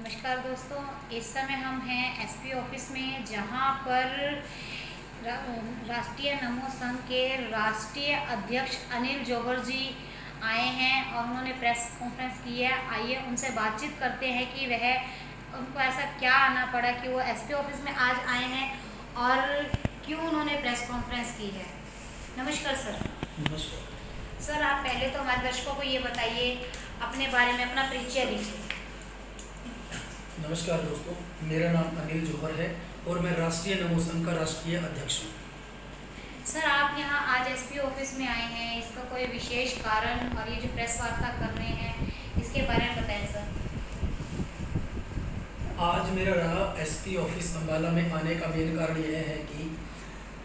नमस्कार दोस्तों, इस समय हम हैं एसपी ऑफिस में, जहां पर राष्ट्रीय नमो संघ के राष्ट्रीय अध्यक्ष अनिल जौहर जी आए हैं और उन्होंने प्रेस कॉन्फ्रेंस की है। आइए उनसे बातचीत करते हैं कि उनको ऐसा क्या आना पड़ा कि वो एसपी ऑफिस में आज आए हैं और क्यों उन्होंने प्रेस कॉन्फ्रेंस की है। नमस्कार सर। नमस्कार सर, आप पहले तो हमारे दर्शकों को ये बताइए, अपने बारे में अपना परिचय दीजिए। नमस्कार दोस्तों, मेरा नाम अनिल जौहर है और मैं राष्ट्रीय नमो संघ का राष्ट्रीय अध्यक्ष हूँ। सर, आप यहाँ आज एसपी ऑफिस में आए हैं, इसका कोई विशेष कारण और ये जो प्रेस वार्ता कर रहे हैं इसके बारे में बताएं सर। आज मेरा रहा एसपी ऑफिस अम्बाला में आने का मेन कारण यह है कि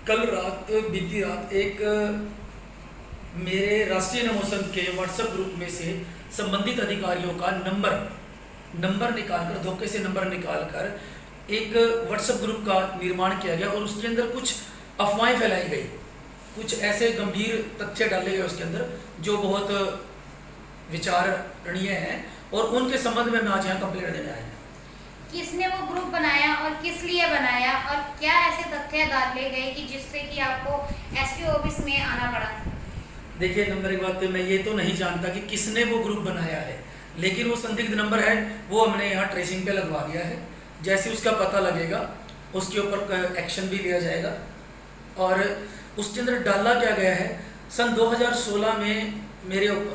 कल रात बीती रात एक मेरे राष्ट्रीय नमो संघ के व्हाट्सएप ग्रुप में से संबंधित अधिकारियों का नंबर निकालकर, धोखे से नंबर निकालकर एक व्हाट्सएप ग्रुप का निर्माण किया गया और उसके अंदर कुछ अफवाहें फैलाई गई, कुछ ऐसे गंभीर तथ्य डाले गए उसके अंदर जो बहुत विचारणीय हैं और उनके संबंध में मैं आज यहाँ कंप्लेंट देने आया हूँ। किसने वो ग्रुप बनाया और किस लिए बनाया और क्या ऐसे तथ्य डाले गए कि जिससे कि आपको एसपी ऑफिस में आना पड़ा? देखिए, नंबर एक बात तो मैं ये तो नहीं जानता कि किसने वो ग्रुप बनाया है, लेकिन वो संदिग्ध नंबर है, वो हमने यहाँ ट्रेसिंग पे लगवा दिया है। जैसे उसका पता लगेगा उसके ऊपर एक्शन भी लिया जाएगा। और उसके अंदर डाला क्या गया है, सन 2016 में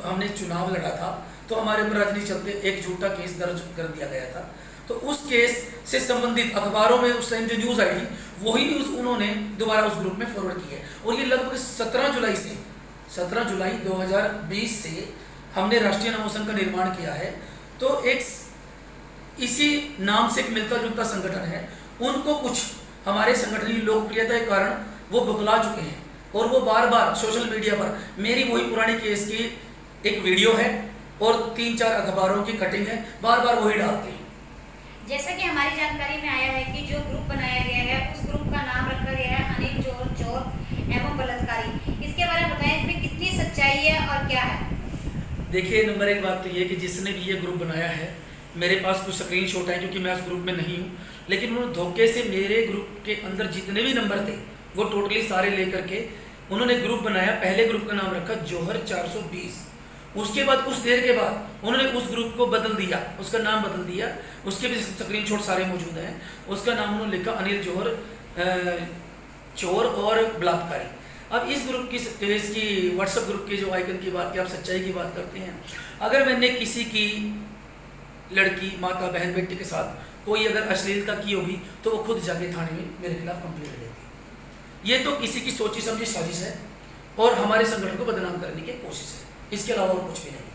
हमने चुनाव लड़ा था तो हमारे ऊपर राजनीति चलते एक झूठा केस दर्ज कर दिया गया था। तो उस केस से संबंधित अखबारों में उस टाइम जो न्यूज़ आई थी वही न्यूज़ उन्होंने दोबारा उस ग्रुप में फॉरवर्ड की है। और ये लगभग 17 जुलाई 2020 से हमने राष्ट्रीय नमो संघ का निर्माण किया है। तो एक इसी नाम से एक मिलता जुलता संगठन है, उनको कुछ हमारे संगठन की लोकप्रियता के कारण वो बुखला चुके हैं और वो बार बार सोशल मीडिया पर मेरी वही पुरानी केस की एक वीडियो है और 3-4 अखबारों की कटिंग है, बार बार वही डालते हैं। जैसा कि हमारी जानकारी में आया है कि जो ग्रुप बनाया गया है उस ग्रुप का नाम रखा गया है अनिल जौहर चोर एवं बलात्कारी। इसके बारे में बताएं, इसमें कितनी सच्चाई है और क्या है? देखिए, नंबर एक बात तो ये कि जिसने भी ये ग्रुप बनाया है, मेरे पास कुछ स्क्रीनशॉट है क्योंकि मैं उस ग्रुप में नहीं हूँ, लेकिन उन्होंने धोखे से मेरे ग्रुप के अंदर जितने भी नंबर थे वो टोटली सारे लेकर के उन्होंने ग्रुप बनाया। पहले ग्रुप का नाम रखा जौहर 420। उसके बाद कुछ देर के बाद उन्होंने उस ग्रुप को बदल दिया, उसका नाम बदल दिया, उसके भी स्क्रीनशॉट सारे मौजूद हैं। उसका नाम उन्होंने लिखा अनिल जौहर चोर और बलात्कारी। अब इस ग्रुप की केस की व्हाट्सएप ग्रुप के जो आइकन की बात की, आप सच्चाई की बात करते हैं, अगर मैंने किसी की लड़की, माता, बहन, बेटी के साथ कोई अगर अश्लीलता की होगी तो वो खुद जाके थाने में मेरे खिलाफ कंप्लेंट देगी। ये तो किसी की सोची समझी साजिश है और हमारे संगठन को बदनाम करने की कोशिश है, इसके अलावा और कुछ भी नहीं है।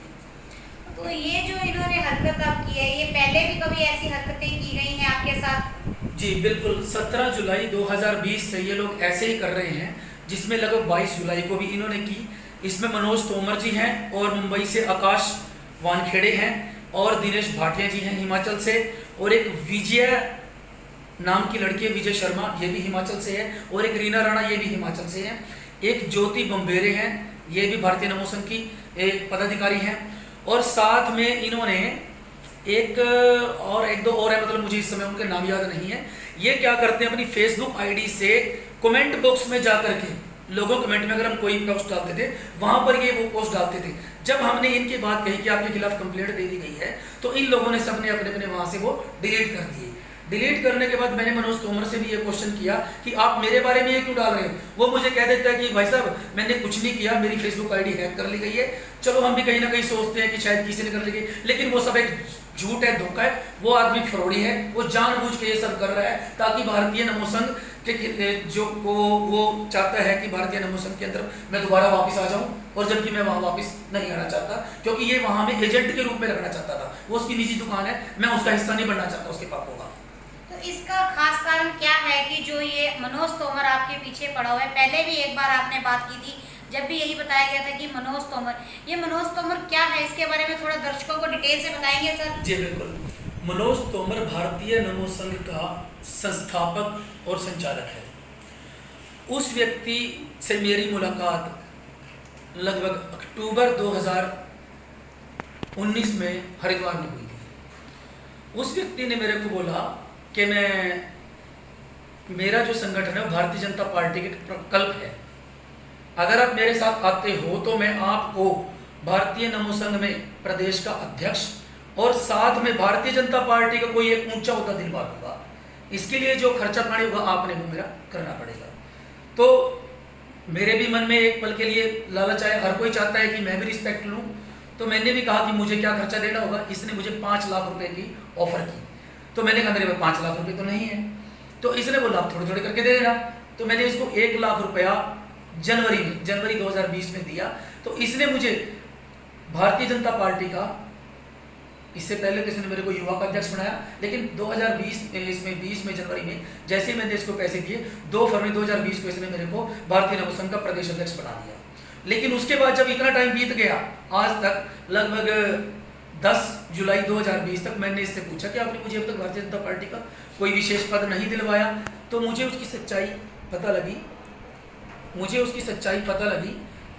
तो ये जो इन्होंने हरकत आप की है, ये पहले भी कभी ऐसी हरकतें की गई हैं आपके साथ? जी बिल्कुल, 17 जुलाई 2020 से ये लोग ऐसे ही कर रहे हैं, जिसमें लगभग 22 जुलाई को भी इन्होंने की। इसमें मनोज तोमर जी हैं और मुंबई से आकाश वानखेड़े हैं और दिनेश भाटिया जी हैं हिमाचल से, और एक विजय नाम की लड़की है, विजय शर्मा, ये भी हिमाचल से है, और एक रीना राणा, ये भी हिमाचल से है। एक ज्योति बम्बेरे हैं, ये भी भारतीय नमो संघ की एक पदाधिकारी हैं। और साथ में इन्होंने एक दो और है, मतलब मुझे इस समय उनके नाम याद नहीं है। ये क्या करते हैं, अपनी फेसबुक आईडी से कमेंट बॉक्स में जाकर के लोगों कमेंट में अगर हम कोई पोस्ट डालते थे वहां पर ये वो पोस्ट डालते थे। जब हमने इनकी बात कही कि आपके खिलाफ कंप्लेंट दे दी गई है तो इन लोगों ने सबने अपने अपने वहां से वो डिलीट कर दिए। डिलीट करने के बाद मैंने मनोज तोमर से भी ये क्वेश्चन किया कि आप मेरे बारे में ये क्यों डाल रहे हो। वो मुझे कह देता है कि भाई साहब मैंने कुछ नहीं किया, मेरी फेसबुक आईडी हैक कर ली गई है। चलो, हम भी कहीं ना कहीं सोचते हैं कि शायद किसी ने कर ली गई, लेकिन वो सब एक झूठ है, धोखा है। वो आदमी फ्रॉडी है, वो जानबूझ के ये सब कर रहा है ताकि भारतीय नमो संघ के जो को वो चाहता है कि भारतीय नमो संघ के अंदर मैं दोबारा वापस आ जाऊं, और जबकि मैं वहां वापस नहीं आना चाहता, क्योंकि ये वहां में एजेंट के रूप में रखना चाहता था। वो उसकी निजी दुकान है, मैं उसका हिस्सा नहीं बनना चाहता उसके पापों का। तो इसका खास कारण क्या है कि जो ये मनोज तोमर आपके पीछे पड़ा हुआ है? पहले भी एक बार आपने बात की थी जब भी यही बताया गया था कि मनोज तोमर, ये मनोज तोमर क्या है, इसके बारे में थोड़ा दर्शकों को डिटेल से बताएंगे सर? जी बिल्कुल। मनोज तोमर भारतीय नमो संघ का संस्थापक और संचालक है। उस व्यक्ति से मेरी मुलाकात लगभग अक्टूबर 2019 में हरिद्वार में हुई थी। उस व्यक्ति ने मेरे को बोला कि मेरा जो संगठन है वो भारतीय जनता पार्टी के प्रकल्प है, अगर आप मेरे साथ आते हो तो मैं आपको भारतीय नमो संघ में प्रदेश का अध्यक्ष और साथ में भारतीय जनता पार्टी का कोई एक ऊंचा होता दिलवा दूंगा, इसके लिए जो खर्चा पानी होगा आपने वो मेरा करना पड़ेगा। तो मेरे भी मन में एक पल के लिए लालच आया, हर कोई चाहता है कि मैं भी रिस्पेक्ट लूँ, तो मैंने भी कहा कि मुझे क्या खर्चा देना होगा। इसने मुझे 5 लाख रुपए की ऑफर की, तो मैंने कहा मेरे पास 5 लाख रुपए तो नहीं है, तो इसने बोला आप थोड़े थोड़े करके दे देना। तो मैंने इसको 1 लाख रुपया जनवरी 2020 में दिया। तो इसने मुझे भारतीय जनता पार्टी का, इससे पहले तो इसने मेरे को युवा का अध्यक्ष बनाया, लेकिन 2020 में जनवरी में जैसे ही मैंने इसको पैसे दिए 2 फरवरी 2020 को इसने मेरे को भारतीय नमो संघ का प्रदेश अध्यक्ष बना दिया। लेकिन उसके बाद जब इतना टाइम बीत गया, आज तक लगभग 10 जुलाई 2020 तक मैंने इससे पूछा कि आपने मुझे अब तक भारतीय जनता पार्टी का कोई विशेष पद नहीं दिलवाया। तो मुझे उसकी सच्चाई पता लगी।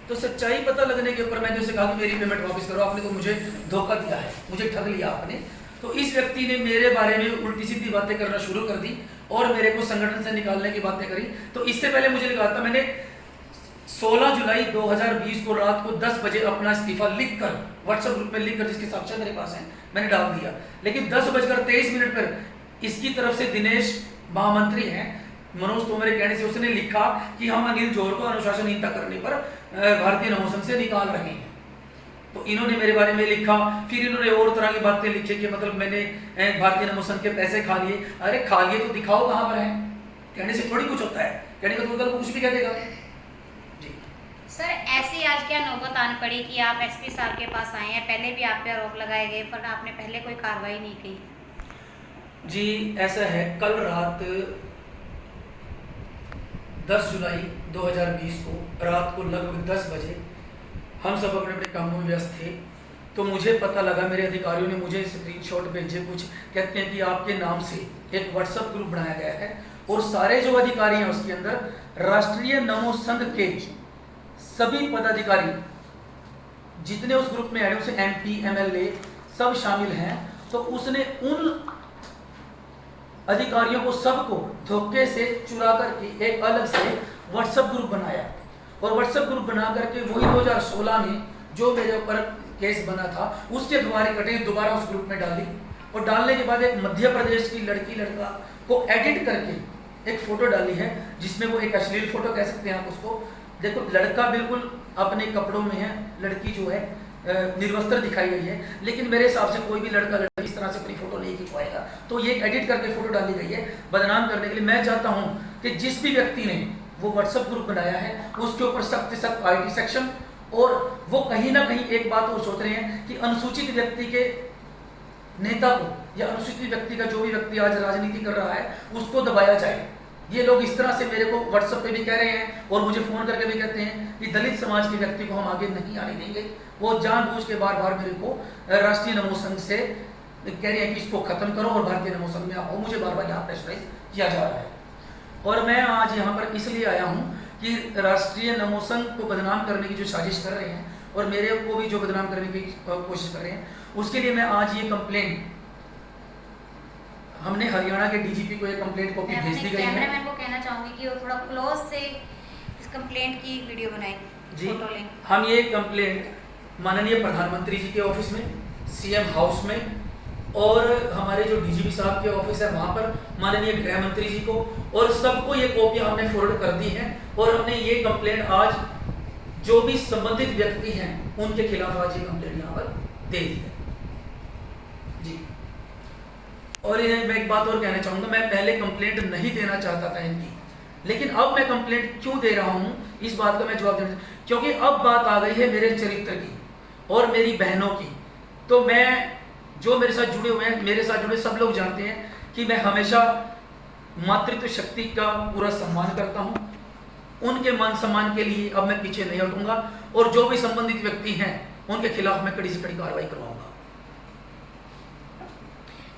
तो सच्चाई पता लगने के ऊपर मैंने उसे कहा कि मेरी पेमेंट वापस करो, आपने तो मुझे धोखा दिया है, मुझे ठग लिया आपने। तो इस व्यक्ति ने मेरे बारे में उल्टी सीधी बातें करना शुरू कर दी और मेरे को संगठन से निकालने की बातें करी। तो इससे पहले मुझे लगा था, मैंने 16 जुलाई 2020 को रात को 10 बजे अपना इस्तीफा लिखकर व्हाट्सएप ग्रुप में लिखकर, जिसके साक्ष्य मेरे पास हैं, मैंने डाल दिया। लेकिन 10:23 पर इसकी तरफ से दिनेश महामंत्री हैं मनोज तोमर के कहने से उसने लिखा कि हम अनिल जौहर को अनुशासनहीनता करने पर भारतीय नमो संघ से निकाल रहे हैं। तो इन्होंने मेरे बारे में लिखा, फिर इन्होंने और तरह की बातें लिखी कि मतलब मैंने भारतीय नमो संघ के पैसे खा लिए। अरे खा लिए तो दिखाओ कहाँ पर है, कहने से थोड़ी कुछ होता है, कहने का तो कल कुछ भी कह देगा। जी सर, ऐसी आज क्या नौबत आन पड़ी कि आप एसपी साहब के पास आए हैं? पहले भी आप पे आरोप लगाए गए पर आपने पहले कोई कार्रवाई नहीं की। जी ऐसा है, कल रात 10 जुलाई 2020 को रात को लगभग 10 बजे हम सब अपने अपने कामों में व्यस्त थे। तो मुझे पता लगा, मेरे अधिकारियों ने मुझे स्क्रीनशॉट भेजे, कुछ कहते हैं कि आपके नाम से एक व्हाट्सएप ग्रुप बनाया गया है और सारे जो अधिकारी हैं उसके अंदर राष्ट्रीय नमो संघ के सभी पदाधिकारी जितने उस ग्रुप में ऐड उसे MP MLA सब शामिल हैं। तो उसने उन अधिकारियों को सबको धोखे से चुरा करके एक अलग से व्हाट्सएप ग्रुप बनाया और व्हाट्सएप ग्रुप बना करके वही 2016 में जो मेरे ऊपर केस बना था उसके अखबारी कटिंग दोबारा उस ग्रुप में डाली और डालने के बाद एक मध्य प्रदेश की लड़का को एडिट करके एक फोटो डाली है, जिसमें वो एक अश्लील फोटो कह सकते हैं आप उसको। देखो, लड़का बिल्कुल अपने कपड़ों में है, लड़की जो है निर्वस्त्र दिखाई गई है, लेकिन मेरे हिसाब से कोई भी लड़का इस तरह से अपनी फोटो नहीं खिंचवाएगा। तो ये एडिट करके फोटो डाली गई है बदनाम करने के लिए। मैं चाहता हूं कि जिस भी व्यक्ति ने वो व्हाट्सएप ग्रुप बनाया है उसके ऊपर सख्त से सख्त IT सेक्शन, और वो कहीं ना कहीं एक बात और सोच रहे हैं कि अनुसूचित व्यक्ति के नेता को या अनुसूचित व्यक्ति का जो भी व्यक्ति आज राजनीति कर रहा है उसको दबाया जाए। ये लोग इस तरह से मेरे को व्हाट्सएप पे भी कह रहे हैं और मुझे फ़ोन करके भी कहते हैं कि दलित समाज के व्यक्ति को हम आगे नहीं आने देंगे। वो जानबूझ के बार बार मेरे को राष्ट्रीय नमो संघ से कह रहे हैं कि इसको खत्म करो और भारतीय नमो संघ में आओ। मुझे बार बार यहाँ प्रेशराइज किया जा रहा है और मैं आज यहाँ पर इसलिए आया हूँ कि राष्ट्रीय नमो संघ को बदनाम करने की जो साजिश कर रहे हैं और मेरे को भी जो बदनाम करने की कोशिश कर रहे हैं, उसके लिए मैं आज ये कंप्लेंट, हमने हरियाणा के DGP को ये कंप्लेंट कॉपी भेज दी गई है। कैमरामैन को कहना चाहूंगी कि वो थोड़ा क्लोज से इस कंप्लेंट की वीडियो बनाए, फोटो लें। हम ये कंप्लेंट माननीय प्रधानमंत्री जी के ऑफिस में, CM हाउस में और हमारे जो DGP साहब के ऑफिस है वहाँ पर माननीय गृह मंत्री जी को और सबको ये कॉपियाँ हमने फॉरवर्ड कर दी हैं और हमने ये कंप्लेंट आज जो भी संबंधित व्यक्ति हैं उनके खिलाफ आज ये कंप्लेंट यहाँ पर दे दी है जी। और ये मैं एक बात और कहना चाहूँगा, मैं पहले कंप्लेंट नहीं देना चाहता था इनकी, लेकिन अब मैं कंप्लेंट क्यों दे रहा हूँ इस बात का मैं जवाब देना, क्योंकि अब बात आ गई है मेरे चरित्र की और मेरी बहनों की। तो मैं, जो मेरे साथ जुड़े हुए हैं, मेरे साथ जुड़े सब लोग जानते हैं कि मैं हमेशा मातृत्व शक्ति का पूरा सम्मान करता हूँ। उनके मान सम्मान के लिए अब मैं पीछे नहीं हटूंगा और जो भी संबंधित व्यक्ति हैं उनके खिलाफ मैं कड़ी से कड़ी कार्रवाई करवाऊंगा।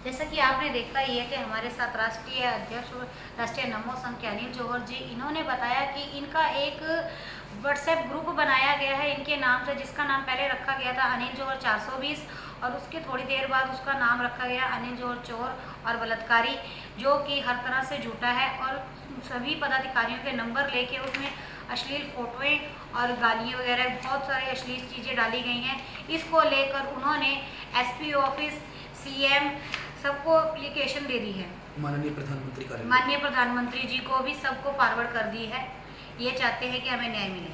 जैसा कि आपने देखा ही है कि हमारे साथ राष्ट्रीय अध्यक्ष और राष्ट्रीय नमो संघ के अनिल जौहर जी, इन्होंने बताया कि इनका एक व्हाट्सएप ग्रुप बनाया गया है इनके नाम से, जिसका नाम पहले रखा गया था अनिल जौहर 420 और उसके थोड़ी देर बाद उसका नाम रखा गया अनिल जौहर चोर और बलात्कारी, जो कि हर तरह से झूठा है। और सभी पदाधिकारियों के नंबर लेके उसमें अश्लील फोटोएं और गालियाँ वगैरह बहुत सारी अश्लील चीज़ें डाली गई हैं। इसको लेकर उन्होंने एसपी ऑफिस, सीएम सबको एप्लीकेशन दे दी है, माननीय प्रधानमंत्री कार्यालय, माननीय प्रधानमंत्री जी को भी सबको फॉरवर्ड कर दी है। ये चाहते हैं कि हमें न्याय मिले।